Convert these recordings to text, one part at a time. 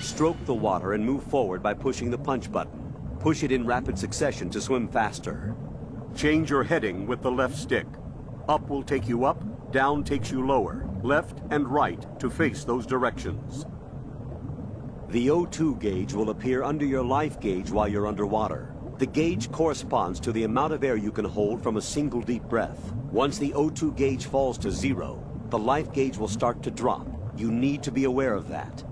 Stroke the water and move forward by pushing the punch button. Push it in rapid succession to swim faster. Change your heading with the left stick. Up will take you up, down takes you lower, left and right to face those directions. The O2 gauge will appear under your life gauge while you're underwater. The gauge corresponds to the amount of air you can hold from a single deep breath. Once the O2 gauge falls to 0, the life gauge will start to drop. You need to be aware of that.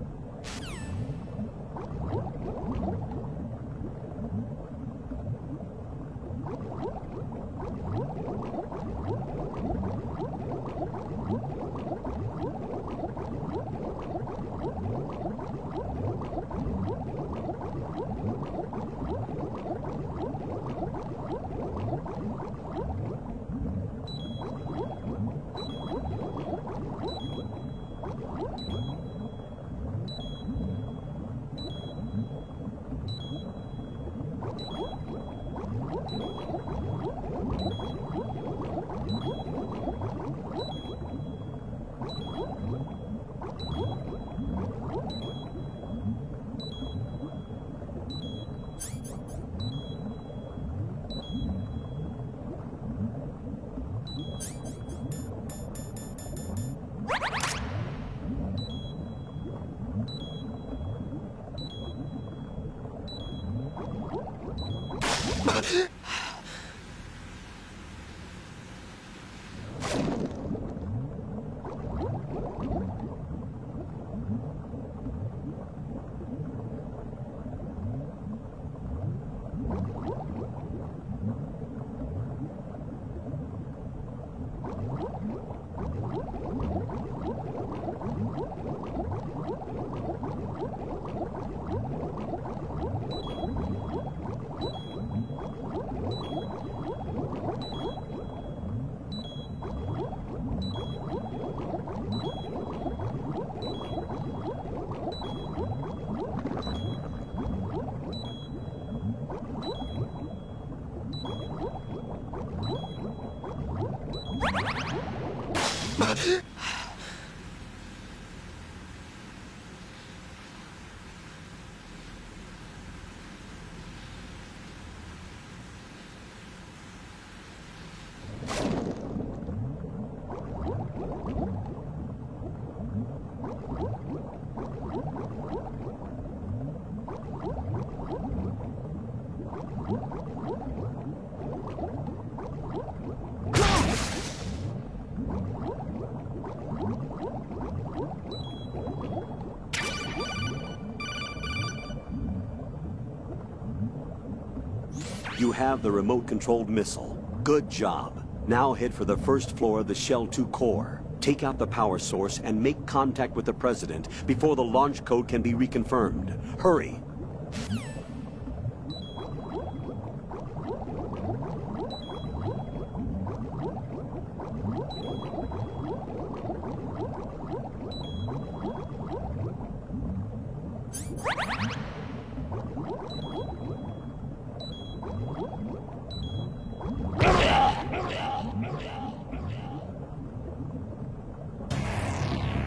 You have the remote-controlled missile. Good job. Now head for the first floor of the Shell 2 core. Take out the power source and make contact with the President before the launch code can be reconfirmed. Hurry!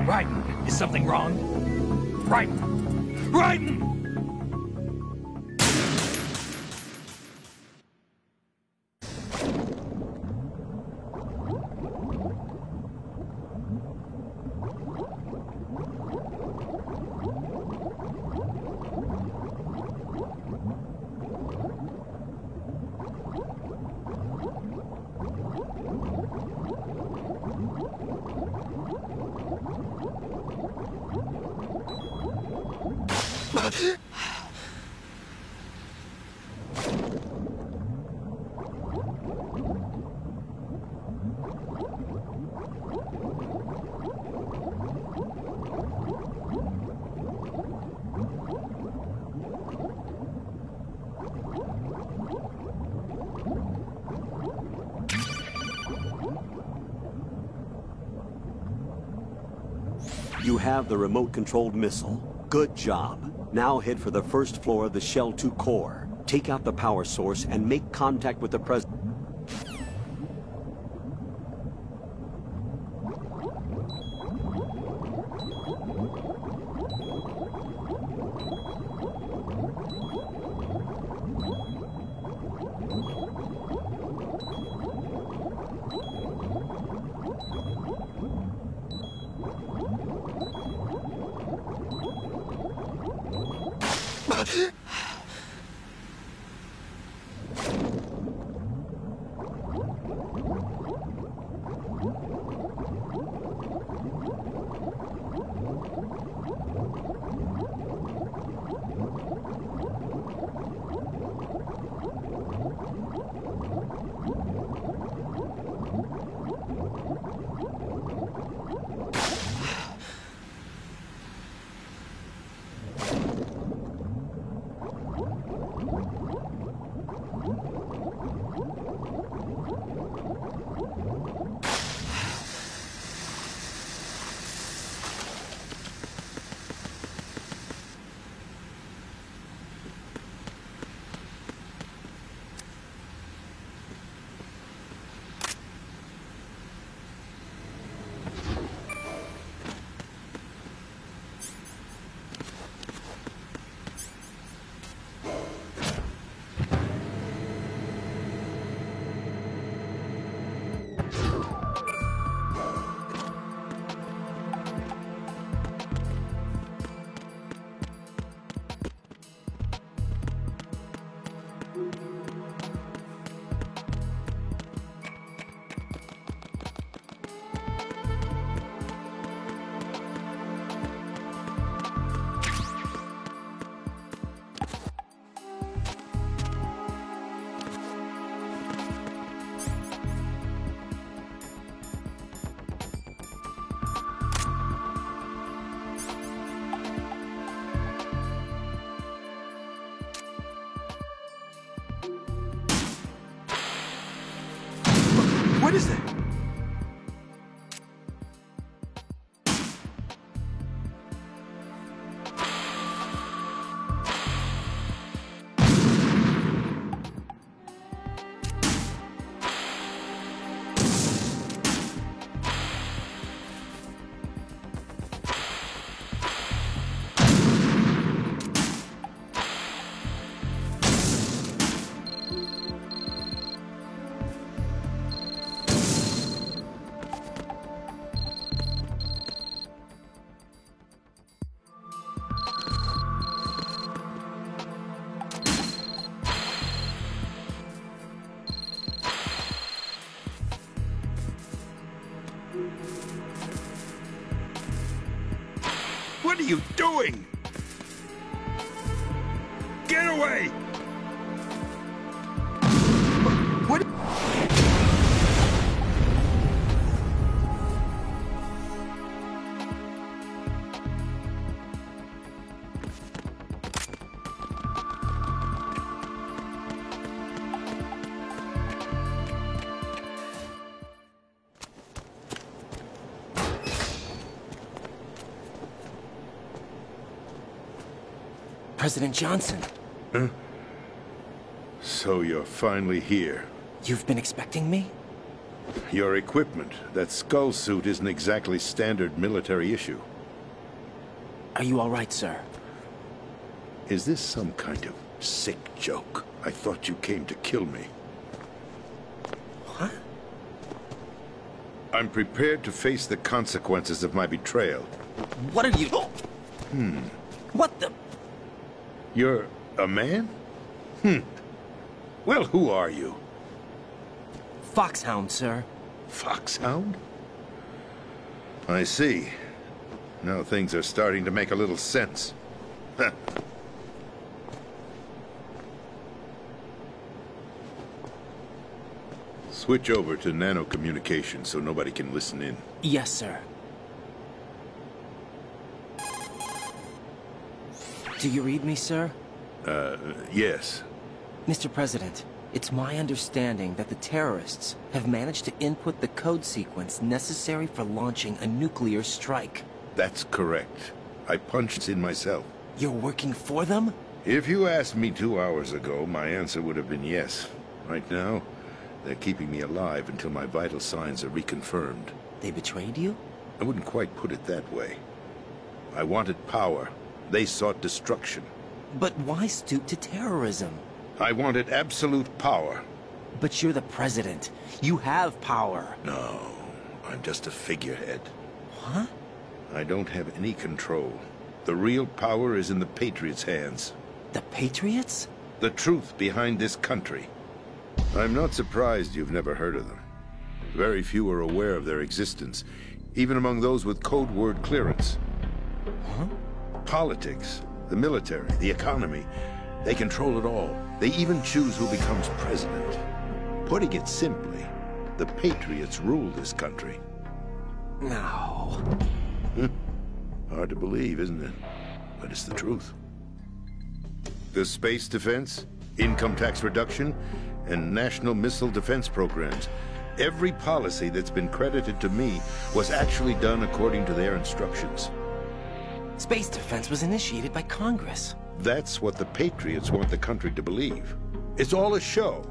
Raiden, is something wrong? Raiden! Raiden! have the remote-controlled missile. Good job. Now head for the first floor of the Shell 2 core. Take out the power source and make contact with the President. What is that? What are you doing? Get away! What? President Johnson. Huh? So you're finally here. You've been expecting me? Your equipment, that skull suit, isn't exactly standard military issue. Are you all right, sir? Is this some kind of sick joke? I thought you came to kill me. What? I'm prepared to face the consequences of my betrayal. What are you... What the... You're a man? Well, who are you? Foxhound, sir. Foxhound? I see. Now things are starting to make a little sense. Switch over to nano-communication so nobody can listen in. Yes, sir. Do you read me, sir? Yes. Mr. President, it's my understanding that the terrorists have managed to input the code sequence necessary for launching a nuclear strike. That's correct. I punched in myself. You're working for them? If you asked me 2 hours ago, my answer would have been yes. Right now, they're keeping me alive until my vital signs are reconfirmed. They betrayed you? I wouldn't quite put it that way. I wanted power. They sought destruction. But why stoop to terrorism? I wanted absolute power. But you're the president. You have power. No, I'm just a figurehead. What? I don't have any control. The real power is in the Patriots' hands. The Patriots? The truth behind this country. I'm not surprised you've never heard of them. Very few are aware of their existence, even among those with code word clearance. Huh? Politics, the military, the economy, they control it all. They even choose who becomes president. Putting it simply, the Patriots rule this country. No. Hard to believe, isn't it? But it's the truth. The space defense, income tax reduction, and national missile defense programs. Every policy that's been credited to me was actually done according to their instructions. Space defense was initiated by Congress. That's what the Patriots want the country to believe. It's all a show.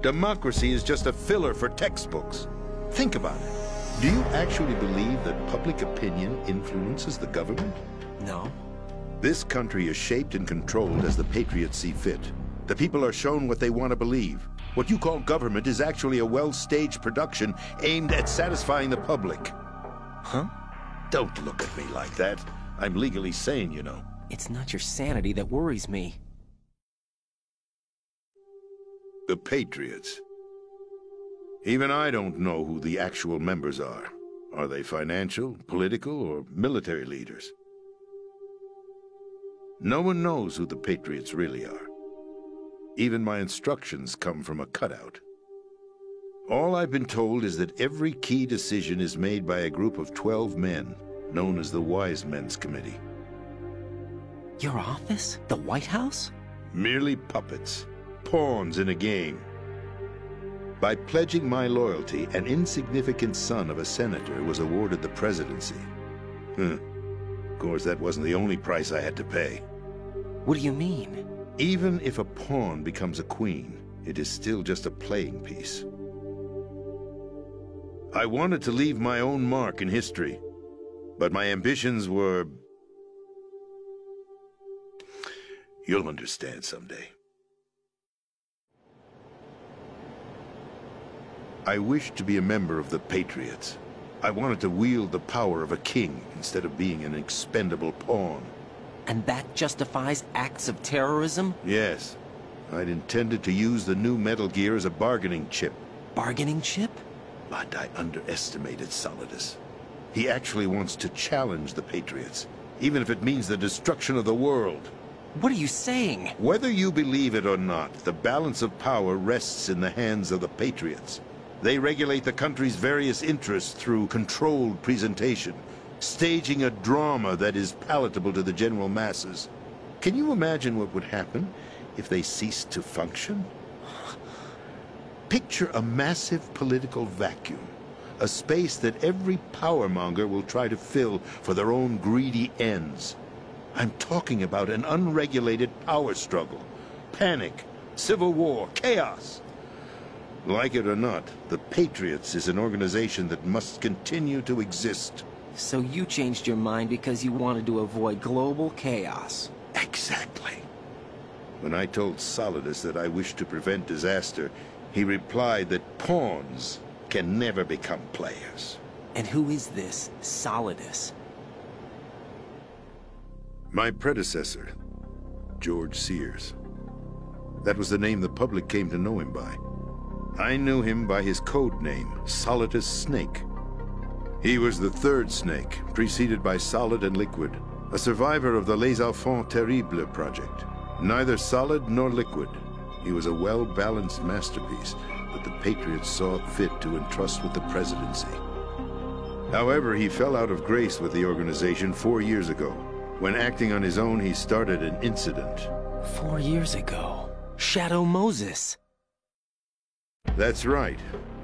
Democracy is just a filler for textbooks. Think about it. Do you actually believe that public opinion influences the government? No. This country is shaped and controlled as the Patriots see fit. The people are shown what they want to believe. What you call government is actually a well-staged production aimed at satisfying the public. Huh? Don't look at me like that. I'm legally sane, you know. It's not your sanity that worries me. The Patriots. Even I don't know who the actual members are. Are they financial, political, or military leaders? No one knows who the Patriots really are. Even my instructions come from a cutout. All I've been told is that every key decision is made by a group of 12 men, known as the Wise Men's Committee. Your office? The White House? Merely puppets, pawns in a game. By pledging my loyalty, an insignificant son of a senator was awarded the presidency. Of course, that wasn't the only price I had to pay. What do you mean? Even if a pawn becomes a queen, it is still just a playing piece. I wanted to leave my own mark in history, but my ambitions were... You'll understand someday. I wished to be a member of the Patriots. I wanted to wield the power of a king instead of being an expendable pawn. And that justifies acts of terrorism? Yes. I'd intended to use the new Metal Gear as a bargaining chip. Bargaining chip? But I underestimated Solidus. He actually wants to challenge the Patriots, even if it means the destruction of the world. What are you saying? Whether you believe it or not, the balance of power rests in the hands of the Patriots. They regulate the country's various interests through controlled presentation, staging a drama that is palatable to the general masses. Can you imagine what would happen if they ceased to function? Picture a massive political vacuum, a space that every powermonger will try to fill for their own greedy ends. I'm talking about an unregulated power struggle, panic, civil war, chaos. Like it or not, the Patriots is an organization that must continue to exist. So you changed your mind because you wanted to avoid global chaos. Exactly. When I told Solidus that I wished to prevent disaster, he replied that pawns can never become players. And who is this Solidus? My predecessor, George Sears. That was the name the public came to know him by. I knew him by his code name, Solidus Snake. He was the third Snake, preceded by Solid and Liquid, a survivor of the Les Enfants Terribles project. Neither solid nor liquid, he was a well-balanced masterpiece that the Patriots saw fit to entrust with the presidency. However, he fell out of grace with the organization 4 years ago. When acting on his own, he started an incident. 4 years ago? Shadow Moses. That's right.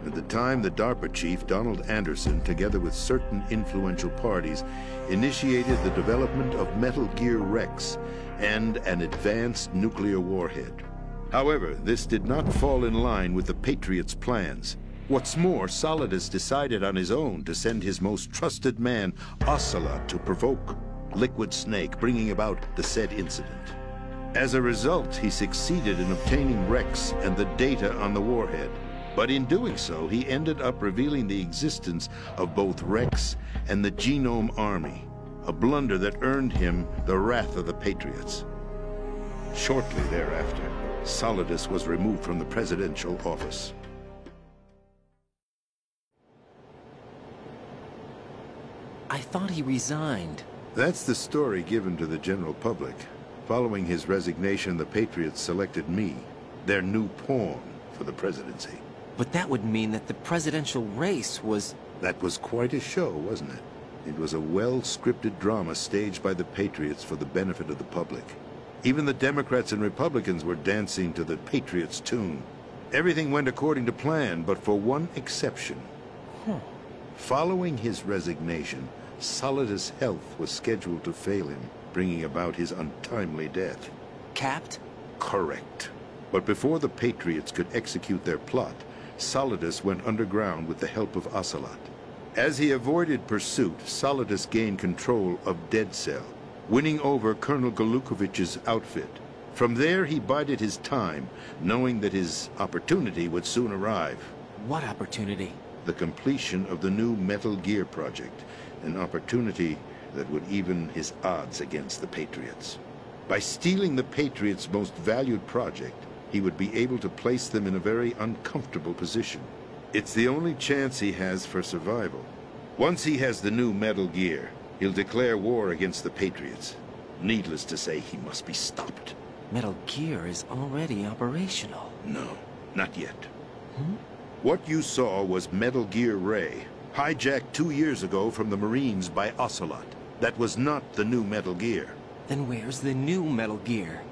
At the time, the DARPA chief, Donald Anderson, together with certain influential parties, initiated the development of Metal Gear Rex and an advanced nuclear warhead. However, this did not fall in line with the Patriots' plans. What's more, Solidus decided on his own to send his most trusted man, Ocelot, to provoke Liquid Snake, bringing about the said incident. As a result, he succeeded in obtaining Rex and the data on the warhead. But in doing so, he ended up revealing the existence of both Rex and the Genome Army, a blunder that earned him the wrath of the Patriots. Shortly thereafter, Solidus was removed from the presidential office. I thought he resigned. That's the story given to the general public. Following his resignation, the Patriots selected me, their new pawn, for the presidency. But that would mean that the presidential race was... That was quite a show, wasn't it? It was a well-scripted drama staged by the Patriots for the benefit of the public. Even the Democrats and Republicans were dancing to the Patriots' tune. Everything went according to plan, but for one exception. Following his resignation, Solidus' health was scheduled to fail him, bringing about his untimely death. Capped? Correct. But before the Patriots could execute their plot, Solidus went underground with the help of Ocelot. As he avoided pursuit, Solidus gained control of Dead Cell, winning over Colonel Golukovich's outfit. From there, he bided his time, knowing that his opportunity would soon arrive. What opportunity? The completion of the new Metal Gear project, an opportunity that would even his odds against the Patriots. By stealing the Patriots' most valued project, he would be able to place them in a very uncomfortable position. It's the only chance he has for survival. Once he has the new Metal Gear, he'll declare war against the Patriots. Needless to say, he must be stopped. Metal Gear is already operational. No, not yet. What you saw was Metal Gear Ray, hijacked 2 years ago from the Marines by Ocelot. That was not the new Metal Gear. Then where's the new Metal Gear?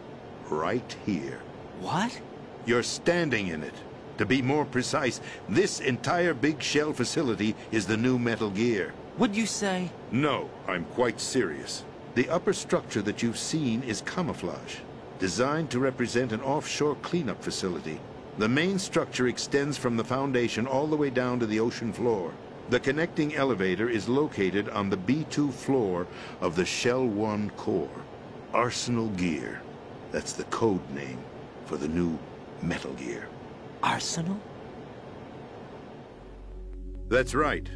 Right here. What? You're standing in it. To be more precise, this entire big shell facility is the new Metal Gear. What'd you say? No, I'm quite serious. The upper structure that you've seen is camouflage, designed to represent an offshore cleanup facility. The main structure extends from the foundation all the way down to the ocean floor. The connecting elevator is located on the B2 floor of the Shell 1 core. Arsenal Gear. That's the code name for the new Metal Gear. Arsenal? That's right.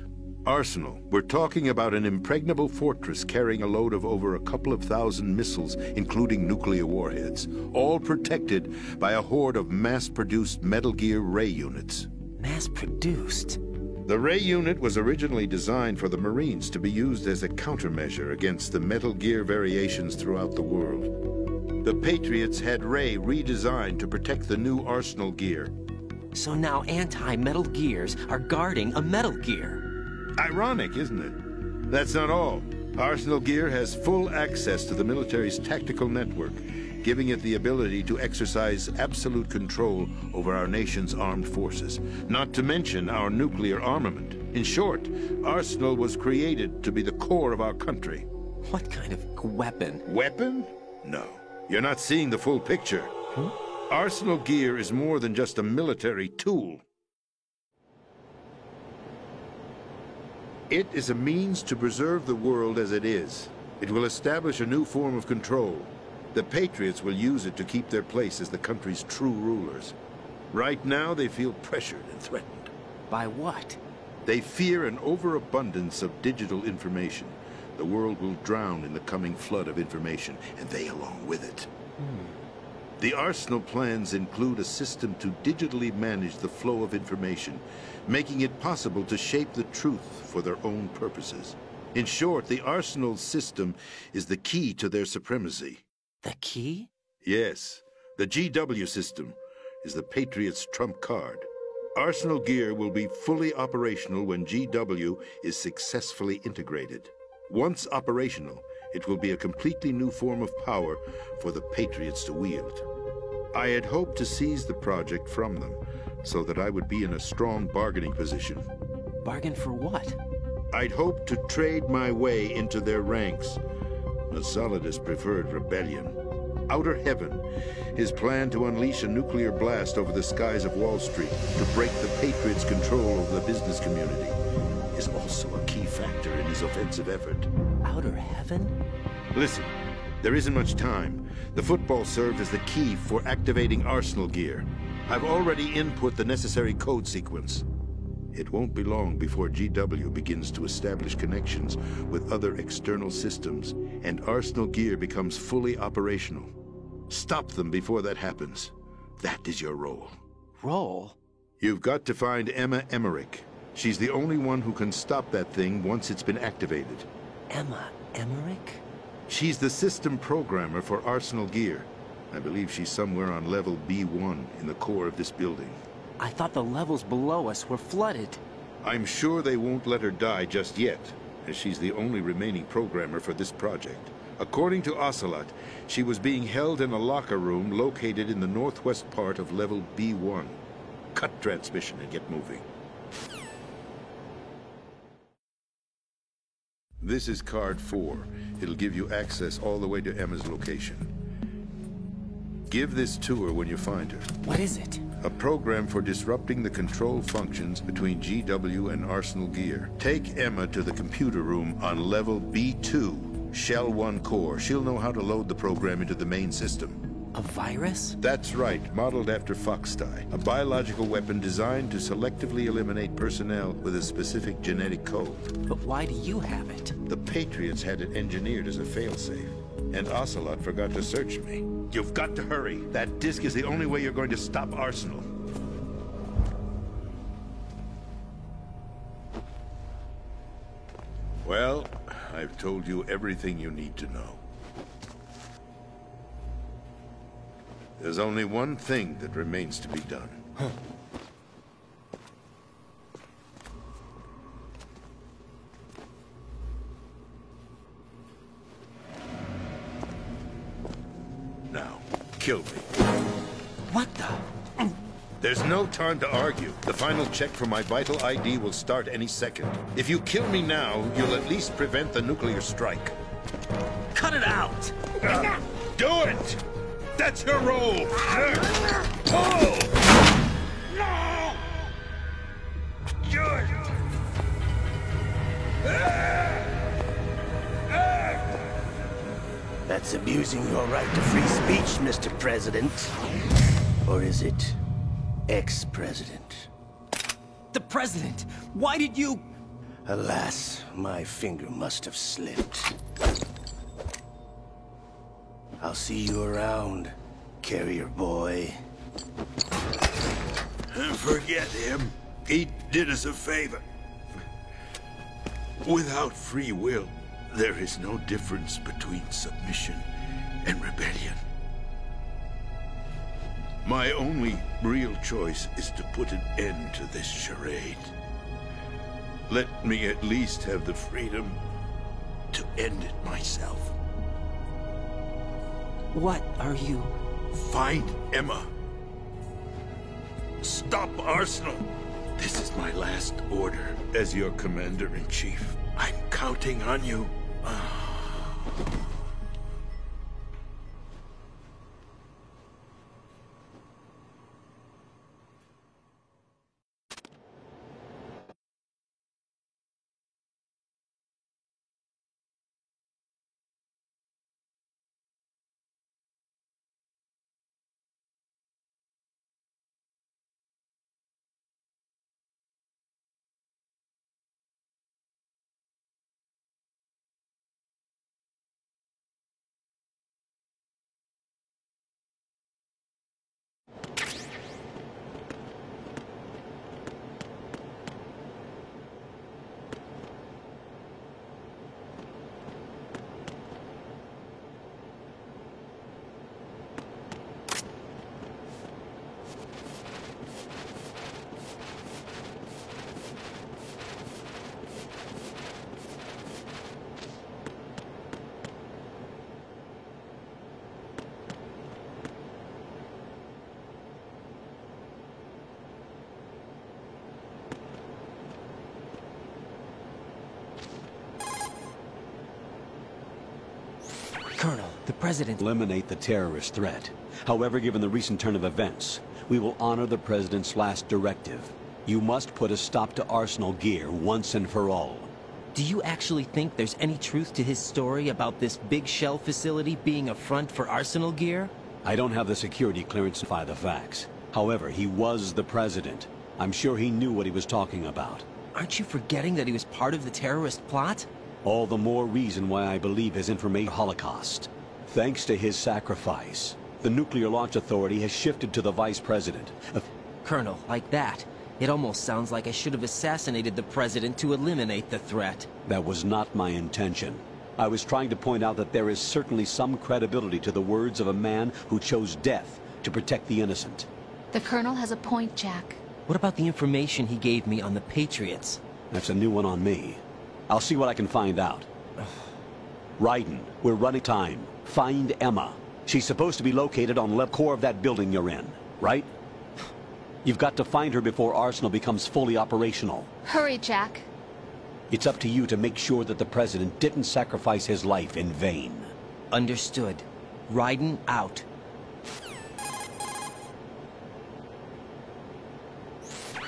Arsenal. We're talking about an impregnable fortress carrying a load of over a couple of thousand missiles, including nuclear warheads, all protected by a horde of mass-produced Metal Gear Ray units. Mass-produced? The Ray unit was originally designed for the Marines to be used as a countermeasure against the Metal Gear variations throughout the world. The Patriots had Ray redesigned to protect the new Arsenal Gear. So now anti-Metal Gears are guarding a Metal Gear. Ironic, isn't it? That's not all. Arsenal Gear has full access to the military's tactical network, giving it the ability to exercise absolute control over our nation's armed forces, not to mention our nuclear armament. In short, Arsenal was created to be the core of our country. What kind of weapon? Weapon? No. You're not seeing the full picture. Arsenal Gear is more than just a military tool. It is a means to preserve the world as it is. It will establish a new form of control. The Patriots will use it to keep their place as the country's true rulers. Right now, they feel pressured and threatened. By what? They fear an overabundance of digital information. The world will drown in the coming flood of information, and they along with it. The Arsenal plans include a system to digitally manage the flow of information, making it possible to shape the truth for their own purposes. In short, the Arsenal system is the key to their supremacy. The key? Yes. The GW system is the Patriots' trump card. Arsenal Gear will be fully operational when GW is successfully integrated. Once operational, it will be a completely new form of power for the Patriots to wield. I had hoped to seize the project from them, so that I would be in a strong bargaining position. Bargain for what? I'd hoped to trade my way into their ranks. The Solidus preferred rebellion. Outer Heaven, his plan to unleash a nuclear blast over the skies of Wall Street to break the Patriots' control over the business community, is also a key factor in his offensive effort. Outer Heaven? Listen, there isn't much time. The football served as the key for activating Arsenal gear. I've already input the necessary code sequence. It won't be long before GW begins to establish connections with other external systems, and Arsenal gear becomes fully operational. Stop them before that happens. That is your role. Role? You've got to find Emma Emmerich. She's the only one who can stop that thing once it's been activated. Emma Emmerich? She's the system programmer for Arsenal gear. I believe she's somewhere on level B1 in the core of this building. I thought the levels below us were flooded. I'm sure they won't let her die just yet, as she's the only remaining programmer for this project. According to Ocelot, she was being held in a locker room located in the northwest part of level B1. Cut transmission and get moving. This is card 4. It'll give you access all the way to Emma's location. Give this to her when you find her. What is it? A program for disrupting the control functions between GW and Arsenal gear. Take Emma to the computer room on level B2, Shell 1 core. She'll know how to load the program into the main system. A virus? That's right, modeled after Foxdie. A biological weapon designed to selectively eliminate personnel with a specific genetic code. But why do you have it? The Patriots had it engineered as a failsafe, and Ocelot forgot to search me. You've got to hurry. That disk is the only way you're going to stop Arsenal. Well, I've told you everything you need to know. There's only one thing that remains to be done. Now, kill me. What the? There's no time to argue. The final check for my vital ID will start any second. If you kill me now, you'll at least prevent the nuclear strike. Cut it out! Do it! That's your role! Oh! No! George! That's abusing your right to free speech, Mr. President. Or is it ex-president? The president! Why did you... Alas, my finger must have slipped. I'll see you around, carrier boy. Forget him. He did us a favor. Without free will, there is no difference between submission and rebellion. My only real choice is to put an end to this charade. Let me at least have the freedom to end it myself. What are you... Find Emma. Stop Arsenal. This is my last order as your commander-in-chief. I'm counting on you. Colonel, the President... Eliminate the terrorist threat. However, given the recent turn of events, we will honor the President's last directive. You must put a stop to Arsenal gear once and for all. Do you actually think there's any truth to his story about this big shell facility being a front for Arsenal gear? I don't have the security clearance to verify the facts. However, he was the President. I'm sure he knew what he was talking about. Aren't you forgetting that he was part of the terrorist plot? All the more reason why I believe his information Holocaust. Thanks to his sacrifice, the Nuclear Launch Authority has shifted to the Vice President. Colonel, like that. It almost sounds like I should have assassinated the President to eliminate the threat. That was not my intention. I was trying to point out that there is certainly some credibility to the words of a man who chose death to protect the innocent. The Colonel has a point, Jack. What about the information he gave me on the Patriots? That's a new one on me. I'll see what I can find out. Raiden, we're running time. Find Emma. She's supposed to be located on the core of that building you're in, right? You've got to find her before Arsenal becomes fully operational. Hurry, Jack. It's up to you to make sure that the President didn't sacrifice his life in vain. Understood. Raiden out.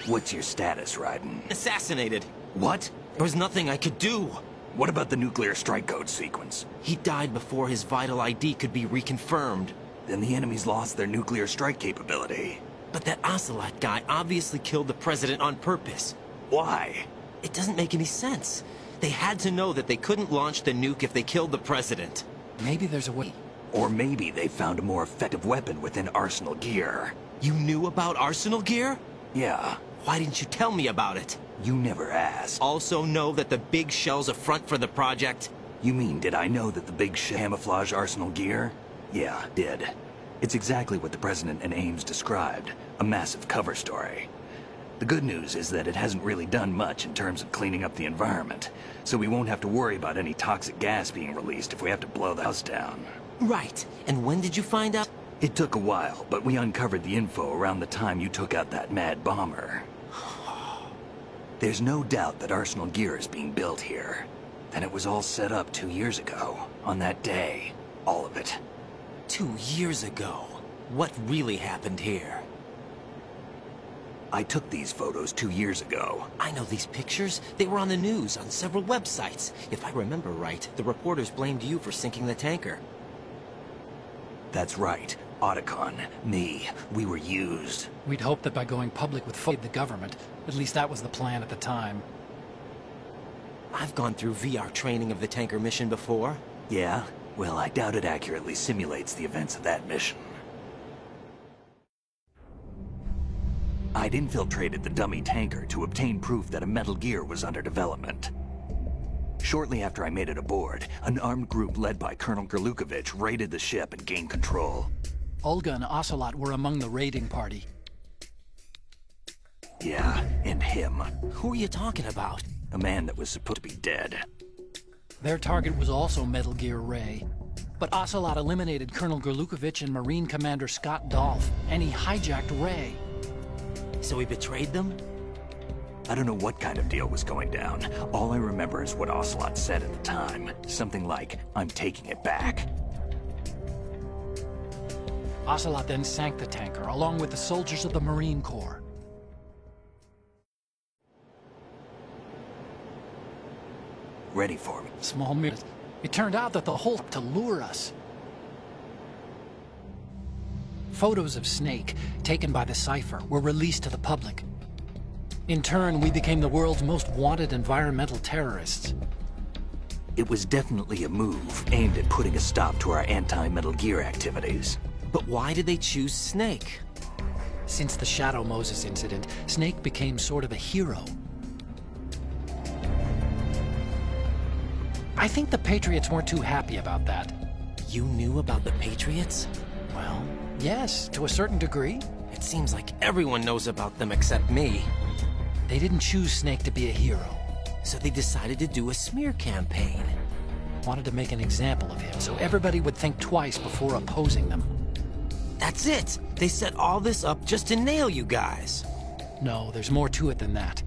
What's your status, Raiden? Assassinated. What? There was nothing I could do. What about the nuclear strike code sequence? He died before his vital ID could be reconfirmed. Then the enemy's lost their nuclear strike capability. But that Ocelot guy obviously killed the President on purpose. Why? It doesn't make any sense. They had to know that they couldn't launch the nuke if they killed the President. Maybe there's a way. Or maybe they found a more effective weapon within Arsenal gear. You knew about Arsenal gear? Yeah. Why didn't you tell me about it? You never asked. Also know that the big shell's a front for the project? You mean, did I know that the big camouflage Arsenal gear? Yeah, did. It's exactly what the President and Ames described. A massive cover story. The good news is that it hasn't really done much in terms of cleaning up the environment, so we won't have to worry about any toxic gas being released if we have to blow the house down. Right. And when did you find out? It took a while, but we uncovered the info around the time you took out that mad bomber. There's no doubt that Arsenal gear is being built here. And it was all set up 2 years ago, on that day. All of it. 2 years ago? What really happened here? I took these photos 2 years ago. I know these pictures. They were on the news, on several websites. If I remember right, the reporters blamed you for sinking the tanker. That's right. Otacon, me, we were used. We'd hoped that by going public with the government, at least that was the plan at the time. I've gone through VR training of the tanker mission before. Yeah? Well, I doubt it accurately simulates the events of that mission. I'd infiltrated the dummy tanker to obtain proof that a Metal Gear was under development. Shortly after I made it aboard, an armed group led by Colonel Gerlukovich raided the ship and gained control. Olga and Ocelot were among the raiding party. Yeah, and him. Who are you talking about? A man that was supposed to be dead. Their target was also Metal Gear Ray. But Ocelot eliminated Colonel Gerlukovich and Marine Commander Scott Dolph, and he hijacked Ray. So he betrayed them? I don't know what kind of deal was going down. All I remember is what Ocelot said at the time. Something like, "I'm taking it back." Ocelot then sank the tanker, along with the soldiers of the Marine Corps. Ready for me. Small minute. It turned out that the whole to lure us. Photos of Snake, taken by the Cypher, were released to the public. In turn, we became the world's most wanted environmental terrorists. It was definitely a move aimed at putting a stop to our anti-Metal Gear activities. But why did they choose Snake? Since the Shadow Moses incident, Snake became sort of a hero. I think the Patriots weren't too happy about that. You knew about the Patriots? Well, yes, to a certain degree. It seems like everyone knows about them except me. They didn't choose Snake to be a hero. So they decided to do a smear campaign. Wanted to make an example of him, so everybody would think twice before opposing them. That's it! They set all this up just to nail you guys. No, there's more to it than that.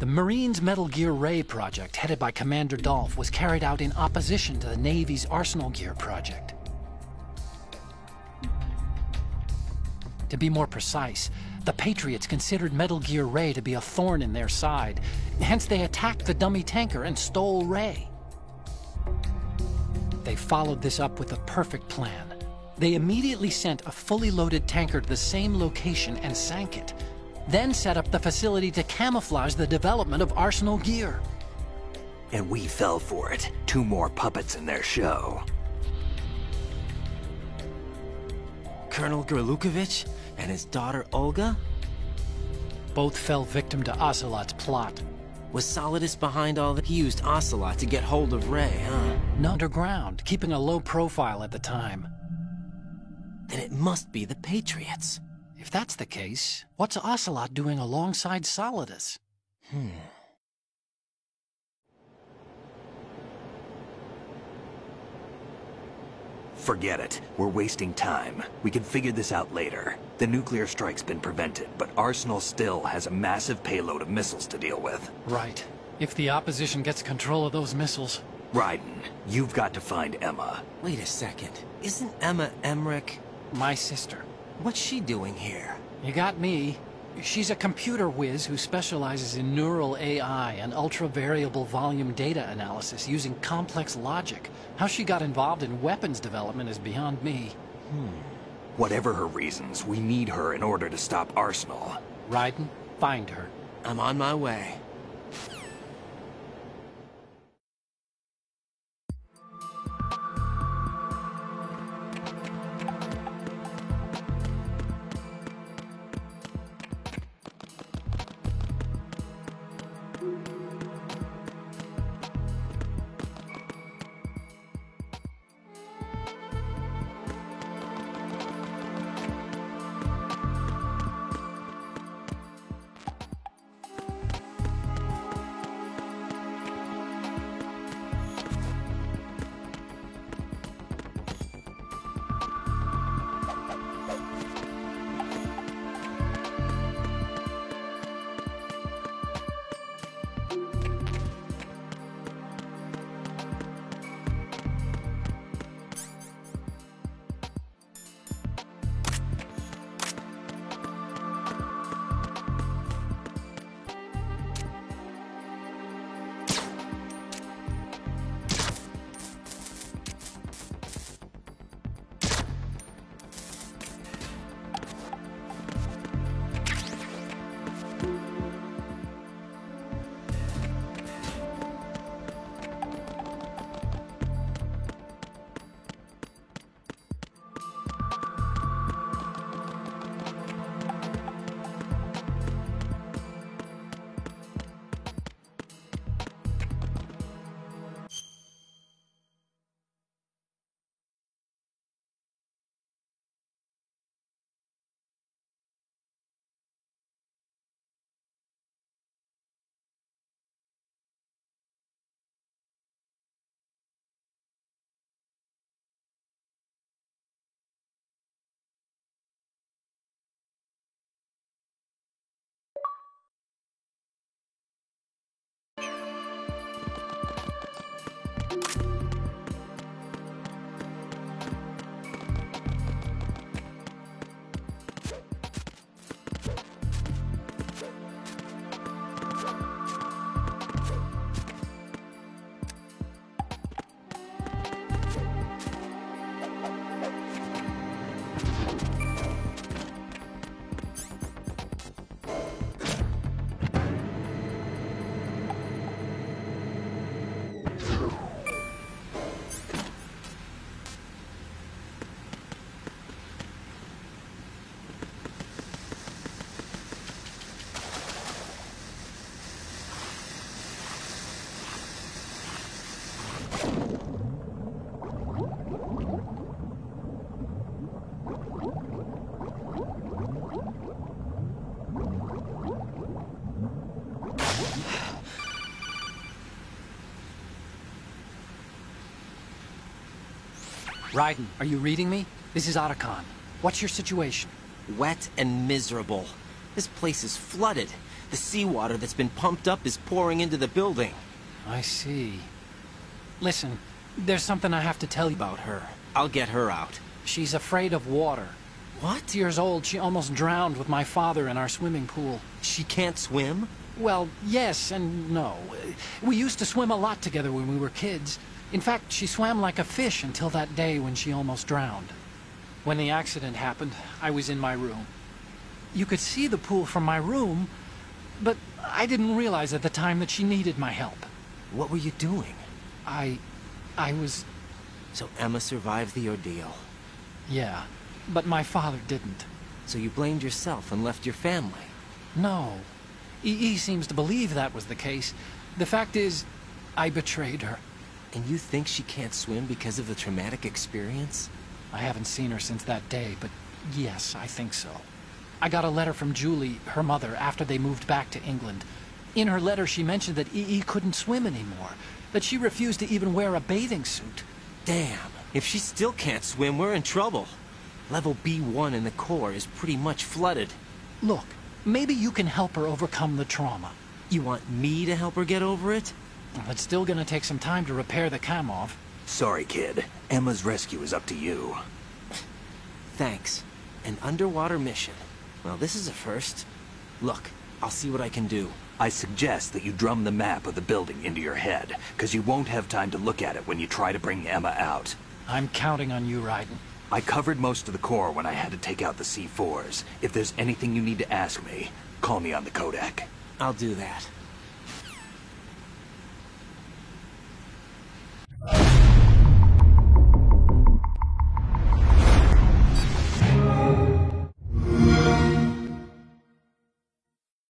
The Marines' Metal Gear Ray project, headed by Commander Dolph, was carried out in opposition to the Navy's Arsenal Gear project. To be more precise, the Patriots considered Metal Gear Ray to be a thorn in their side. Hence, they attacked the dummy tanker and stole Ray. They followed this up with a perfect plan. They immediately sent a fully loaded tanker to the same location and sank it. Then set up the facility to camouflage the development of Arsenal Gear. And we fell for it. 2 more puppets in their show. Colonel Gerlukovich and his daughter Olga? Both fell victim to Ocelot's plot. Was Solidus behind all that? He used Ocelot to get hold of Ray, huh? No, underground, keeping a low profile at the time. Then it must be the Patriots. If that's the case, what's Ocelot doing alongside Solidus? Forget it. We're wasting time. We can figure this out later. The nuclear strike's been prevented, but Arsenal still has a massive payload of missiles to deal with. Right. If the opposition gets control of those missiles... Raiden, you've got to find Emma. Wait a second. Isn't Emma Emmerich... My sister. What's she doing here? You got me. She's a computer whiz who specializes in neural AI and ultra-variable volume data analysis using complex logic. How she got involved in weapons development is beyond me. Whatever her reasons, we need her in order to stop Arsenal. Raiden, find her. I'm on my way. Raiden, are you reading me? This is Otacon. What's your situation? Wet and miserable. This place is flooded. The seawater that's been pumped up is pouring into the building. I see. Listen, there's something I have to tell you about her. I'll get her out. She's afraid of water. What? Years old, she almost drowned with my father in our swimming pool. She can't swim? Well, yes and no. We used to swim a lot together when we were kids. In fact, she swam like a fish until that day when she almost drowned. When the accident happened, I was in my room. You could see the pool from my room, but I didn't realize at the time that she needed my help. What were you doing? I was... So Emma survived the ordeal. Yeah, but my father didn't. So you blamed yourself and left your family? No. E.E. seems to believe that was the case. The fact is, I betrayed her. And you think she can't swim because of the traumatic experience? I haven't seen her since that day, but yes, I think so. I got a letter from Julie, her mother, after they moved back to England. In her letter, she mentioned that E.E. couldn't swim anymore, that she refused to even wear a bathing suit. Damn, if she still can't swim, we're in trouble. Level B1 in the core is pretty much flooded. Look, maybe you can help her overcome the trauma. You want me to help her get over it? Well, it's still gonna take some time to repair the Kamov. Sorry, kid. Emma's rescue is up to you. Thanks. An underwater mission. Well, this is a first. Look, I'll see what I can do. I suggest that you drum the map of the building into your head, because you won't have time to look at it when you try to bring Emma out. I'm counting on you, Raiden. I covered most of the core when I had to take out the C4s. If there's anything you need to ask me, call me on the Kodak. I'll do that.